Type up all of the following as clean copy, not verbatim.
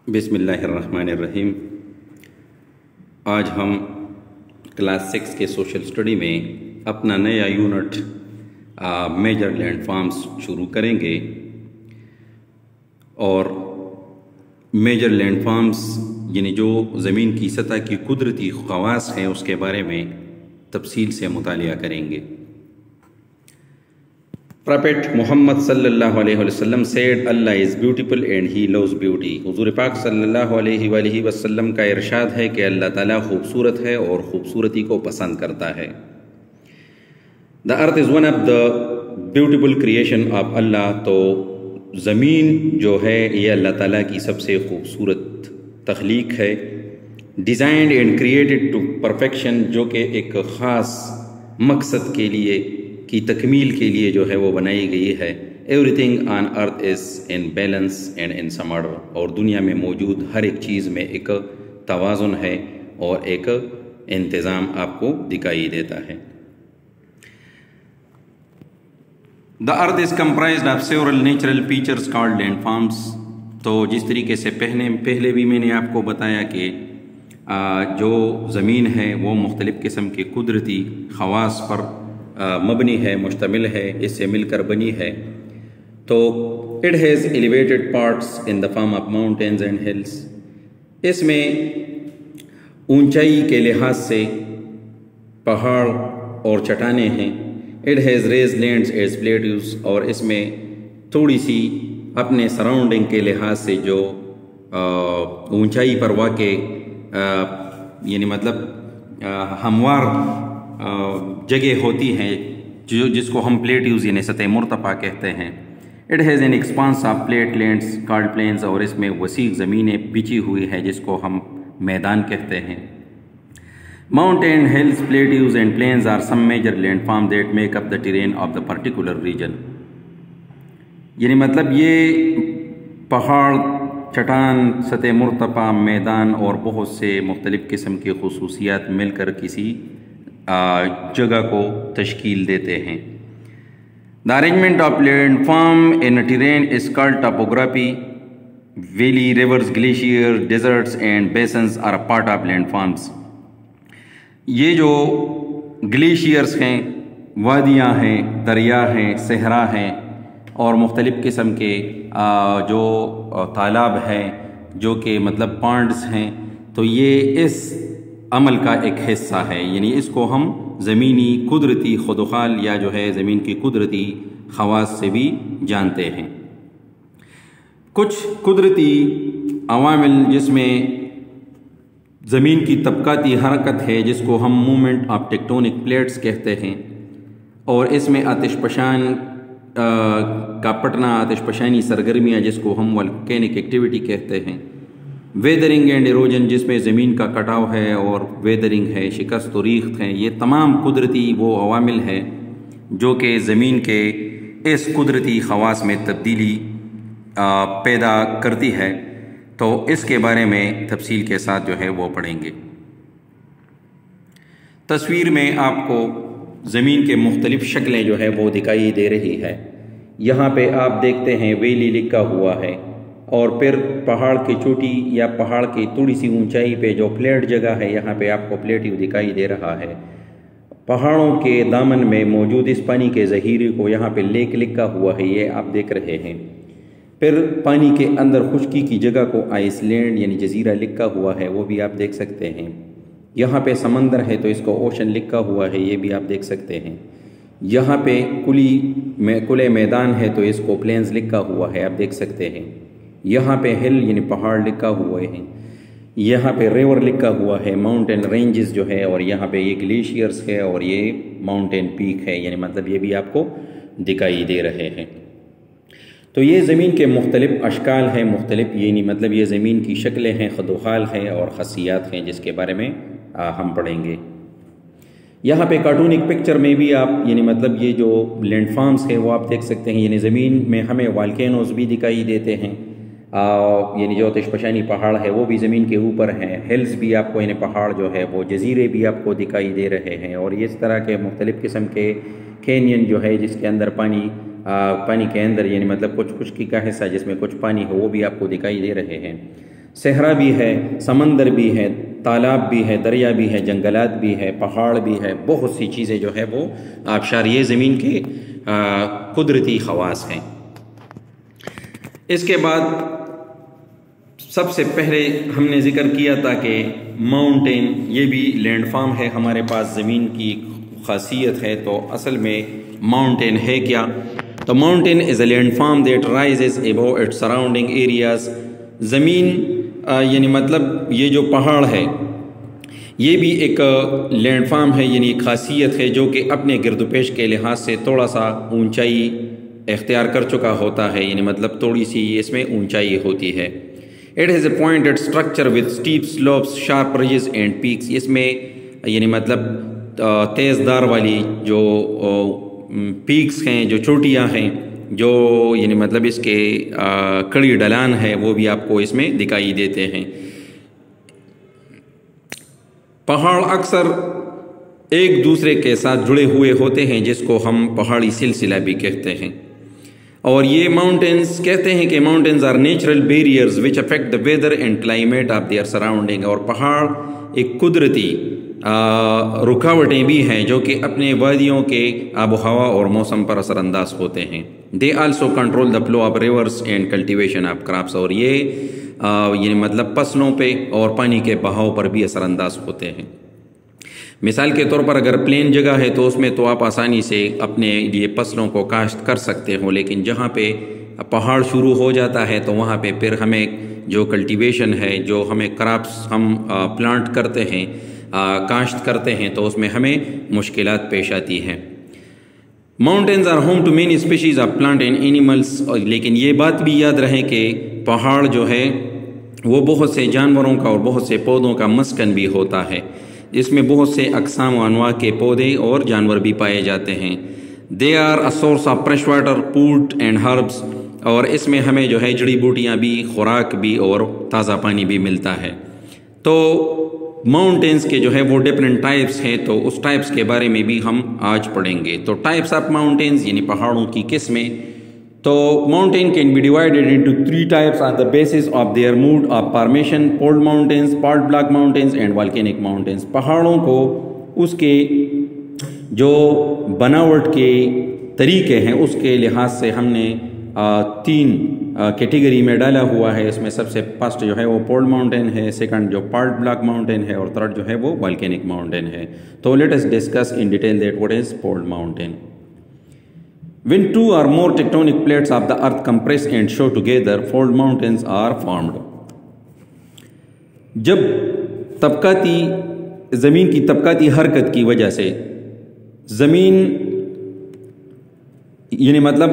بسم اللہ الرحمن الرحیم۔ آج ہم کلاس 6 کے سوشل سٹڈی میں اپنا نیا یونٹ میجر لینڈ فارمز شروع کریں گے، اور میجر لینڈ فارمز یعنی جو زمین کی سطح کی قدرتی خواص ہیں اس کے بارے میں تفصیل سے مطالعہ کریں گے۔ پروفیٹ محمد صلی اللہ علیہ وسلم said Allah is beautiful and he loves beauty۔ حضور پاک صلی اللہ علیہ وآلہ وسلم کا ارشاد ہے کہ اللہ تعالیٰ خوبصورت ہے اور خوبصورتی کو پسند کرتا ہے۔ The earth is one of the beautiful creation of Allah۔ تو زمین جو ہے یہ اللہ تعالیٰ کی سب سے خوبصورت تخلیق ہے۔ Designed and created to perfection، جو کہ ایک خاص مقصد کے لیے کی تکمیل کے لیے جو ہے وہ بنائی گئی ہے۔ Everything on earth is in balance and in some order۔ اور دنیا میں موجود ہر ایک چیز میں ایک توازن ہے اور ایک انتظام آپ کو دکھائی دیتا ہے۔ The earth is comprised of several natural features called landforms۔ تو جس طریقے سے پہلے بھی میں نے آپ کو بتایا کہ جو زمین ہے وہ مختلف قسم کے قدرتی خواص پر مبنی ہے، مشتمل ہے، اس سے مل کر بنی ہے۔ تو it has elevated parts in the form of mountains and hills۔ اس میں اونچائی کے لحاظ سے پہاڑ اور چٹانیں ہیں۔ it has raised lands as plateaus، اور اس میں تھوڑی سی اپنے سراؤنڈنگ کے لحاظ سے جو اونچائی پر واقع یعنی مطلب ہموار جگہ ہوتی ہیں جس کو ہم پلیٹیوز یعنی سطح مرتفع کہتے ہیں۔ It has an expanse of plate lands called plains, اور اس میں وسیع زمینیں بچھی ہوئی ہے جس کو ہم میدان کہتے ہیں۔ Mountain, hills, plateaus and plains are some major land form that make up the terrain of the particular region. یعنی مطلب یہ پہاڑ، چٹان، سطح مرتفع، میدان اور بہت سے مختلف قسم کے خصوصیات مل کر کسی جگہ کو تشکیل دیتے ہیں۔ The arrangement of landform in a terrain is called topography۔ Valley, rivers, glaciers, deserts and basins are a part of landforms۔ یہ جو گلیشیئرز ہیں، وادیاں ہیں، دریا ہیں، صحرا ہیں اور مختلف قسم کے جو تالاب ہیں جو کہ مطلب پانڈز ہیں، تو یہ اس عمل کا ایک حصہ ہے۔ یعنی اس کو ہم زمینی قدرتی خدوخال یا جو ہے زمین کی قدرتی خواص سے بھی جانتے ہیں۔ کچھ قدرتی عوامل جس میں زمین کی طبقاتی حرکت ہے جس کو ہم موومنٹ آف ٹیکٹونک پلیٹس کہتے ہیں، اور اس میں آتش فشان کا پٹنا، آتش فشانی سرگرمیاں جس کو ہم والکینک ایکٹیویٹی کہتے ہیں۔ ویدرنگ اینڈ ایروجن جس میں زمین کا کٹاؤ ہے اور ویدرنگ ہے، شکست و ریخت ہے، یہ تمام قدرتی وہ عوامل ہیں جو کہ زمین کے اس قدرتی خواص میں تبدیلی پیدا کرتی ہے۔ تو اس کے بارے میں تفصیل کے ساتھ جو ہے وہ پڑھیں گے۔ تصویر میں آپ کو زمین کے مختلف شکلیں جو ہے وہ دکھائی دے رہی ہے۔ یہاں پہ آپ دیکھتے ہیں ویلی لکھا ہوا ہے، اور پھر پہاڑ کی چوٹی یا پہاڑ کی تھوڑی سی اونچائی پہ جو فلیٹ جگہ ہے یہاں پہ آپ کو پلیٹیو دکھائی دے رہا ہے۔ پہاڑوں کے دامن میں موجود اس پانی کے ذخیرے کو یہاں پہ لیک لکھا ہوا ہے، یہ آپ دیکھ رہے ہیں۔ پھر پانی کے اندر خشکی کی جگہ کو آئس لینڈ یعنی جزیرہ لکھا ہوا ہے، وہ بھی آپ دیکھ سکتے ہیں۔ یہاں پہ سمندر ہے تو اس کو اوشن لکھا ہوا ہے، یہ بھی آپ دیکھ سکتے ہیں۔ یہاں پہ کھلے میدان ہے تو اس کو پلینز لکھا ہوا ہے، آپ دیکھ سکتے ہیں۔ یہاں پہ ہل یعنی پہاڑ لکھا ہوئے ہیں، یہاں پہ ریور لکھا ہوا ہے، ماؤنٹین رینجز جو ہے، اور یہاں پہ یہ گلیشیئرز ہے اور یہ ماؤنٹین پیک ہے، یعنی مطلب یہ بھی آپ کو دکھائی دے رہے ہیں۔ تو یہ زمین کے مختلف اشکال ہیں، مختلف یعنی مطلب یہ زمین کی شکلیں ہیں، خدوخال ہیں اور خاصیات ہیں جس کے بارے میں ہم پڑھیں گے۔ یہاں پہ کارٹونک پکچر میں بھی آپ یعنی مطلب یہ جو لینڈ فارمز ہیں وہ آپ دیکھ سکتے ہیں۔ یعنی زمین میں ہمیں والکینوز بھی دکھائی دیتے ہیں، یعنی جو آتش فشانی پہاڑ ہے وہ بھی زمین کے اوپر ہیں، ہلز بھی آپ کو یعنی پہاڑ جو ہے وہ جزیرے بھی آپ کو دکھائی دے رہے ہیں، اور اس طرح کے مختلف قسم کے کینین جو ہے جس کے اندر پانی کے اندر یعنی مطلب کچھ خشکی کا حصہ جس میں کچھ پانی ہو وہ بھی آپ کو دکھائی دے رہے ہیں۔ صحرا بھی ہے، سمندر بھی ہے، تالاب بھی ہے، دریا بھی ہے، جنگلات بھی ہے، پہاڑ بھی ہے، بہت سی چیزیں جو ہے وہ آبشار، یہ زمین کے قدرتی خواص ہیں۔ اس کے بعد سب سے پہلے ہم نے ذکر کیا تھا کہ ماؤنٹین، یہ بھی لینڈ فارم ہے ہمارے پاس، زمین کی خاصیت ہے۔ تو اصل میں ماؤنٹین ہے کیا؟ تو mountain is a land form that rises above its surrounding areas. زمین یعنی مطلب یہ جو پہاڑ ہے یہ بھی ایک لینڈ فارم ہے، یعنی ایک خاصیت ہے جو کہ اپنے گرد و پیش کے لحاظ سے تھوڑا سا اونچائی اختیار کر چکا ہوتا ہے، یعنی مطلب تھوڑی سی اس میں اونچائی ہوتی ہے۔ It has a pointed structure with steep slopes, sharp ridges and peaks. اس میں یعنی مطلب تیز دار والی جو پیکس ہیں، جو چوٹیاں ہیں، جو یعنی مطلب اس کے کڑی ڈھلان ہے، وہ بھی آپ کو اس میں دکھائی دیتے ہیں۔ پہاڑ اکثر ایک دوسرے کے ساتھ جڑے ہوئے ہوتے ہیں، جس کو ہم پہاڑی سلسلہ بھی کہتے ہیں۔ اور یہ ماؤنٹینز کہتے ہیں کہ mountains are natural barriers which affect the weather and climate of their surrounding. اور پہاڑ ایک قدرتی رکاوٹیں بھی ہیں جو کہ اپنے وادیوں کے آب و ہوا اور موسم پر اثر انداز ہوتے ہیں۔ They also control the flow of reverse and cultivation of crops. اور یہ یعنی مطلب فصلوں پہ اور پانی کے بہاؤ پر بھی اثر انداز ہوتے ہیں۔ مثال کے طور پر اگر پلین جگہ ہے تو اس میں تو آپ آسانی سے اپنے لیے فصلوں کو کاشت کر سکتے ہو، لیکن جہاں پہ پہاڑ شروع ہو جاتا ہے تو وہاں پہ پھر ہمیں جو کلٹیویشن ہے، جو ہمیں کراپس ہم پلانٹ کرتے ہیں، کاشت کرتے ہیں، تو اس میں ہمیں مشکلات پیش آتی ہیں۔ Mountains are home to many species of plant and animals. لیکن یہ بات بھی یاد رہے کہ پہاڑ جو ہے وہ بہت سے جانوروں کا اور بہت سے پودوں کا مسکن بھی ہوتا ہے۔ اس میں بہت سے اقسام و انواع کے پودے اور جانور بھی پائے جاتے ہیں۔ They are a source of fresh water, food and herbs. اور اس میں ہمیں جو ہے جڑی بوٹیاں بھی، خوراک بھی اور تازہ پانی بھی ملتا ہے۔ تو ماؤنٹینز کے جو ہے وہ ڈفرینٹ ٹائپس ہیں، تو اس ٹائپس کے بارے میں بھی ہم آج پڑھیں گے۔ تو ٹائپس آف ماؤنٹینز یعنی پہاڑوں کی قسمیں۔ تو mountain can be divided into 3 types on the basis of their mode of formation: fold mountains, fault block mountains and volcanic mountains. پہاڑوں کو اس کے جو بناوٹ کے طریقے ہیں اس کے لحاظ سے ہم نے 3 کیٹیگری میں ڈالا ہوا ہے۔ اس میں سب سے فرسٹ جو ہے وہ فولڈ ماؤنٹین ہے، سیکنڈ جو فالٹ بلاک ماؤنٹین ہے، اور تھرڈ جو ہے وہ والکینک ماؤنٹین ہے۔ تو let us discuss in detail that what is fold mountain. When 2 or more tectonic plates of the earth compress and show together, fold mountains are formed. جب زمین کی طبقاتی حرکت کی وجہ سے زمین یعنی مطلب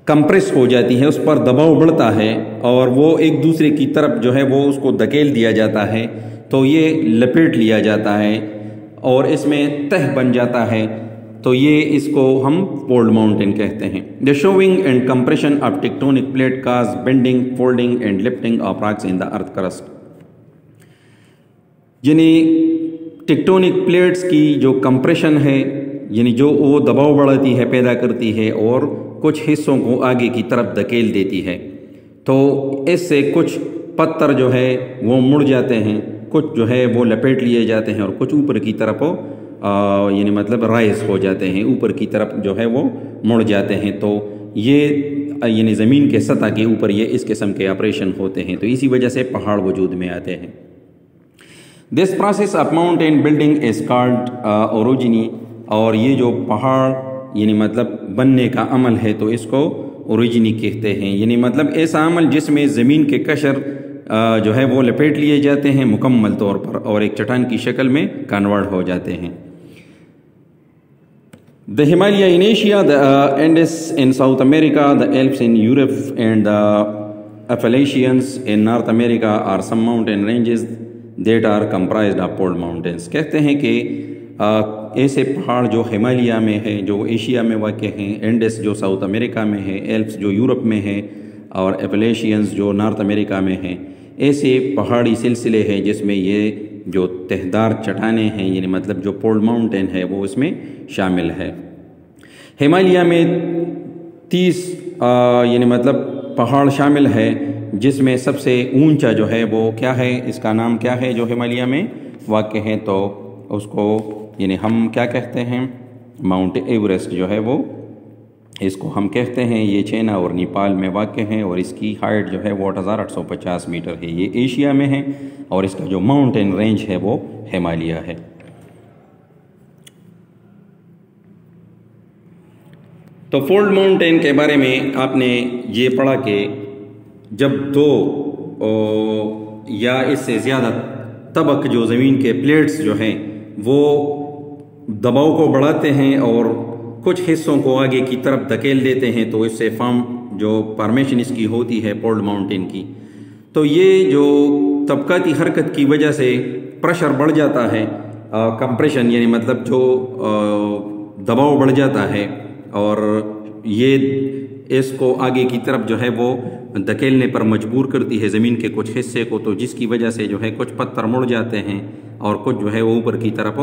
کمپریس ہو جاتی ہے، اس پر دباؤ بڑھتا ہے اور وہ ایک دوسرے کی طرف جو ہے وہ اس کو دھکیل دیا جاتا ہے، تو یہ لپیٹ لیا جاتا ہے اور اس میں تہ بن جاتا ہے، تو یہ اس کو ہم فولڈ ماؤنٹین کہتے ہیں۔ The showing and compression of tectonic plate cause bending, folding and lifting of rocks in the earth crust۔ یعنی ٹیکٹونک پلیٹس کی جو کمپریشن ہے، یعنی جو وہ دباؤ بڑھاتی ہے، پیدا کرتی ہے اور کچھ حصوں کو آگے کی طرف دھکیل دیتی ہے، تو اس سے کچھ پتھر جو ہے وہ مڑ جاتے ہیں، کچھ جو ہے وہ لپیٹ لیے جاتے ہیں اور کچھ اوپر کی طرف یعنی مطلب رائز ہو جاتے ہیں، اوپر کی طرف جو ہے وہ مڑ جاتے ہیں۔ تو یہ یعنی زمین کے سطح کے اوپر یہ اس قسم کے آپریشن ہوتے ہیں، تو اسی وجہ سے پہاڑ وجود میں آتے ہیں۔ This process of mountain building is called orogeny. اور یہ جو پہاڑ یعنی مطلب بننے کا عمل ہے تو اس کو اوریجنی کہتے ہیں، یعنی مطلب ایسا عمل جس میں زمین کے قشر جو ہے وہ لپیٹ لیے جاتے ہیں مکمل طور پر اور ایک چٹان کی شکل میں کنورٹ ہو جاتے ہیں۔ The Himalaya in Asia, the Andes in South America, the Alps in Europe and the Appalachians in North America are some mountain ranges that are comprised of fold mountains۔ کہتے ہیں کہ ایسے پہاڑ جو ہمالیہ میں ہے، جو ایشیا میں واقع ہیں، اینڈس جو ساؤتھ امریکہ میں ہے، ایلپس جو یورپ میں ہے اور ایپلیشینز جو نارتھ امریکہ میں ہیں، ایسے پہاڑی سلسلے ہیں جس میں یہ جو تہدار چٹانیں ہیں یعنی مطلب جو فولڈ ماؤنٹین ہے وہ اس میں شامل ہے۔ ہمالیہ میں 30 یعنی مطلب پہاڑ شامل ہے جس میں سب سے اونچا جو ہے وہ کیا ہے، اس کا نام کیا ہے جو ہمالیہ میں واقع ہے، تو اس کو یعنی ہم کیا کہتے ہیں، ماؤنٹ ایوریسٹ جو ہے وہ اس کو ہم کہتے ہیں۔ یہ چائنا اور نیپال میں واقع ہے اور اس کی ہائٹ جو ہے وہ 8850 میٹر ہے۔ یہ ایشیا میں ہے اور اس کا جو ماؤنٹین رینج ہے وہ ہمالیہ ہے۔ تو فولڈ ماؤنٹین کے بارے میں آپ نے یہ پڑھا کہ جب دو یا اس سے زیادہ طبق جو زمین کے پلیٹس جو ہیں وہ دباؤ کو بڑھاتے ہیں اور کچھ حصوں کو آگے کی طرف دھکیل دیتے ہیں، تو اس سے فارمیشن اس کی ہوتی ہے فولڈ ماؤنٹین کی۔ تو یہ جو طبقاتی حرکت کی وجہ سے پریشر بڑھ جاتا ہے، کمپریشن یعنی مطلب جو دباؤ بڑھ جاتا ہے، اور یہ اس کو آگے کی طرف جو ہے وہ دھکیلنے پر مجبور کرتی ہے زمین کے کچھ حصے کو، تو جس کی وجہ سے جو ہے کچھ پتھر مڑ جاتے ہیں اور کچھ جو ہے وہ اوپر کی طرف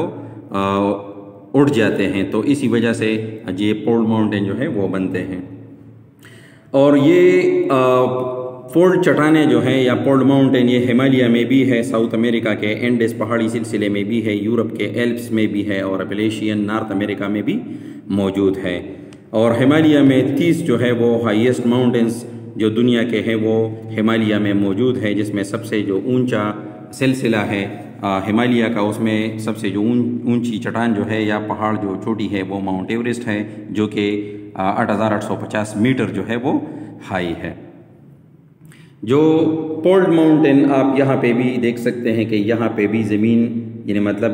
اٹھ جاتے ہیں، تو اسی وجہ سے یہ فولڈ ماؤنٹین جو ہے وہ بنتے ہیں۔ اور یہ فولڈ چٹانیں جو ہیں یا فولڈ ماؤنٹین یہ ہمالیہ میں بھی ہے، ساؤتھ امریکہ کے اینڈس پہاڑی سلسلے میں بھی ہے، یورپ کے ایلپس میں بھی ہے اور اپلیشین نارتھ امریکہ میں بھی موجود ہے۔ اور ہمالیہ میں 30 جو ہے وہ ہائیسٹ ماؤنٹینز جو دنیا کے ہیں وہ ہمالیہ میں موجود ہے، جس میں سب سے جو اونچا سلسلہ ہے ہمالیہ کا، اس میں سب سے جو اونچی چٹان جو ہے یا پہاڑ جو چوٹی ہے وہ ماؤنٹ ایوریسٹ ہے، جو کہ 8850 میٹر جو ہے وہ ہائی ہے۔ جو فولڈ ماؤنٹین آپ یہاں پہ بھی دیکھ سکتے ہیں کہ یہاں پہ بھی زمین یعنی مطلب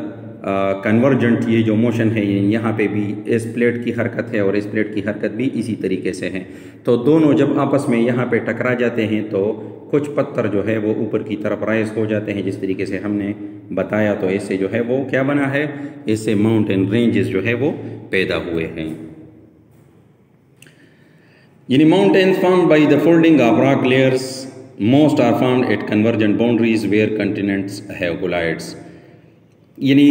کنورجنٹ یہ جو موشن ہے، یہاں پہ بھی اس پلیٹ کی حرکت ہے اور اس پلیٹ کی حرکت بھی اسی طریقے سے ہے، تو دونوں جب آپس میں یہاں پہ ٹکرا جاتے ہیں تو کچھ پتھر جو ہے وہ اوپر کی طرف رائز ہو جاتے ہیں، جس طریقے سے ہم نے بتایا، تو اس سے جو ہے وہ کیا بنا ہے، اس سے ماؤنٹین رینجز جو ہے وہ پیدا ہوئے ہیں۔ یعنی mountains formed by the folding of rock layers most are found at convergent boundaries where continents have collides۔ یعنی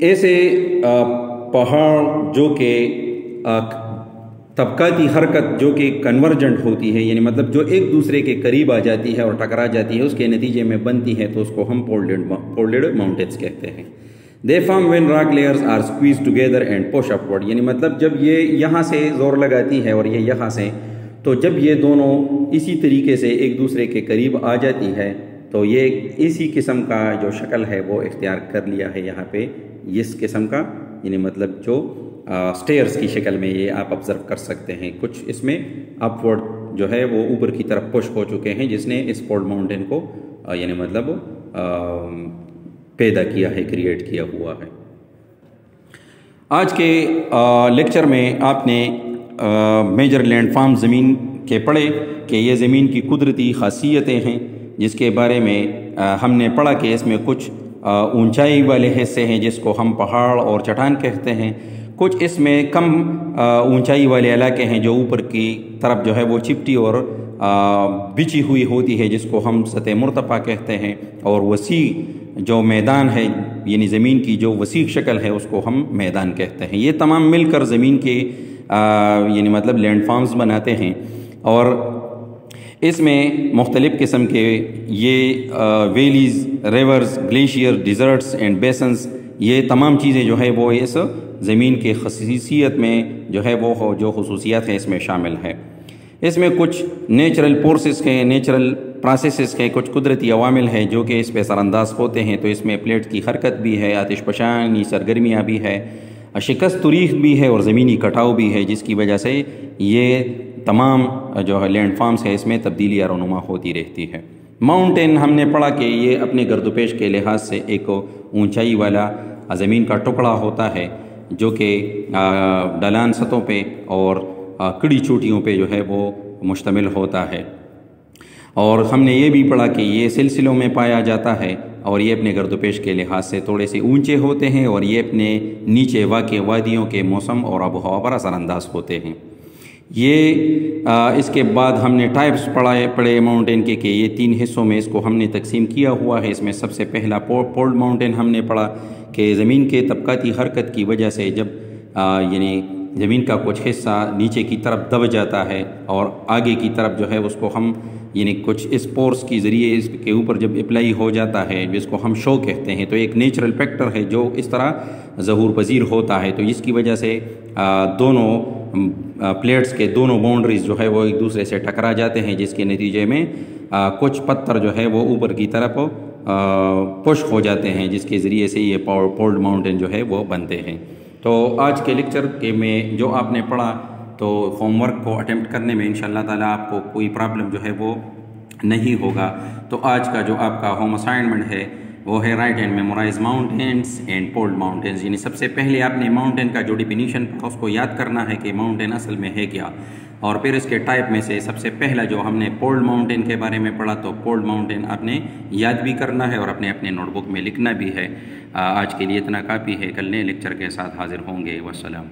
ایسے پہاڑ جو کہ طبقاتی حرکت جو کہ کنورجنٹ ہوتی ہے، یعنی مطلب جو ایک دوسرے کے قریب آ جاتی ہے اور ٹکرا جاتی ہے، اس کے نتیجے میں بنتی ہے، تو اس کو ہم فولڈڈ ماؤنٹینز کہتے ہیں۔ They form when rock layers are squeezed together and push upward۔ یعنی مطلب جب یہ یہاں سے زور لگاتی ہے اور یہ یہاں سے، تو جب یہ دونوں اسی طریقے سے ایک دوسرے کے قریب آ جاتی ہے تو یہ اسی قسم کا جو شکل ہے وہ اختیار کر لیا ہے یہاں پہ، اس قسم کا یعنی مطلب جو سٹیئرز کی شکل میں یہ آپ آبزرو کر سکتے ہیں، کچھ اس میں اپورڈ جو ہے وہ اوپر کی طرف پش ہو چکے ہیں، جس نے اس فولڈ ماؤنٹین کو یعنی مطلب پیدا کیا ہے، کریٹ کیا ہوا ہے۔ آج کے لیکچر میں آپ نے میجر لینڈ فارم زمین کے پڑھے کہ یہ زمین کی قدرتی خاصیتیں ہیں، جس کے بارے میں ہم نے پڑھا کہ اس میں کچھ اونچائی والے حصے ہیں جس کو ہم پہاڑ اور چٹان کہتے ہیں، کچھ اس میں کم اونچائی والے علاقے ہیں جو اوپر کی طرف جو ہے وہ چپٹی اور بچھی ہوئی ہوتی ہے، جس کو ہم سطح مرتفع کہتے ہیں، اور وسیع جو میدان ہے یعنی زمین کی جو وسیع شکل ہے اس کو ہم میدان کہتے ہیں۔ یہ تمام مل کر زمین کے یعنی مطلب لینڈ فارمز بناتے ہیں، اور اس میں مختلف قسم کے یہ valleys, rivers, glacier, deserts and basins, یہ تمام چیزیں جو ہے وہ اس زمین کے خصوصیت میں جو ہے وہ جو خصوصیات ہیں اس میں شامل ہے۔ اس میں کچھ نیچرل فورسز کے، نیچرل پروسیسز کے کچھ قدرتی عوامل ہیں جو کہ اس پہ اثر انداز ہوتے ہیں، تو اس میں پلیٹ کی حرکت بھی ہے، آتش فشانی سرگرمیاں بھی ہے، شکست ریخت بھی ہے اور زمینی کٹاؤ بھی ہے، جس کی وجہ سے یہ تمام جو ہے لینڈ فارمز ہے اس میں تبدیلی اور رونما ہوتی رہتی ہے۔ ماؤنٹین ہم نے پڑھا کہ یہ اپنے گرد و پیش کے لحاظ سے ایک اونچائی والا زمین کا ٹکڑا ہوتا ہے جو کہ ڈھلان سطحوں پہ اور کڑی چوٹیوں پہ جو ہے وہ مشتمل ہوتا ہے، اور ہم نے یہ بھی پڑھا کہ یہ سلسلوں میں پایا جاتا ہے اور یہ اپنے گرد و پیش کے لحاظ سے تھوڑے سے اونچے ہوتے ہیں، اور یہ اپنے نیچے واقع وادیوں کے موسم اور آب و ہوا پر اثر انداز ہوتے ہیں۔ یہ اس کے بعد ہم نے ٹائپس پڑھے ماؤنٹین کے کہ یہ 3 حصوں میں اس کو ہم نے تقسیم کیا ہوا ہے۔ اس میں سب سے پہلا فولڈ ماؤنٹین ہم نے پڑھا کہ زمین کے طبقاتی حرکت کی وجہ سے جب یعنی زمین کا کچھ حصہ نیچے کی طرف دب جاتا ہے اور آگے کی طرف جو ہے اس کو ہم یعنی کچھ اسپورس کی ذریعے اس کے اوپر جب اپلائی ہو جاتا ہے جس کو ہم شو کہتے ہیں، تو ایک نیچرل فیکٹر ہے جو اس طرح ظہور پذیر ہوتا ہے، تو اس کی وجہ سے دونوں پلیٹس کے دونوں باؤنڈریز جو ہے وہ ایک دوسرے سے ٹکرا جاتے ہیں، جس کے نتیجے میں کچھ پتھر جو ہے وہ اوپر کی طرف پش ہو جاتے ہیں، جس کے ذریعے سے یہ پولڈ ماؤنٹین جو ہے وہ بنتے ہیں۔ تو آج کے لیکچر کے میں جو آپ نے پڑھا تو ہوم ورک کو اٹیمپٹ کرنے میں انشاءاللہ تعالیٰ آپ کو کوئی پرابلم جو ہے وہ نہیں ہوگا۔ تو آج کا جو آپ کا ہوم اسائنمنٹ ہے وہ ہے write and memorize mountains and fold mountains, یعنی سب سے پہلے آپ نے ماؤنٹین کا جو ڈیفینیشن اس کو یاد کرنا ہے کہ ماؤنٹین اصل میں ہے کیا، اور پھر اس کے ٹائپ میں سے سب سے پہلا جو ہم نے پولڈ ماؤنٹین کے بارے میں پڑھا، تو پولڈ ماؤنٹین آپ نے یاد بھی کرنا ہے اور اپنے نوٹ بک میں لکھنا بھی ہے۔ آج کے لیے اتنا کافی ہے، کل نئے لیکچر کے ساتھ حاضر ہوں گے۔ والسلام۔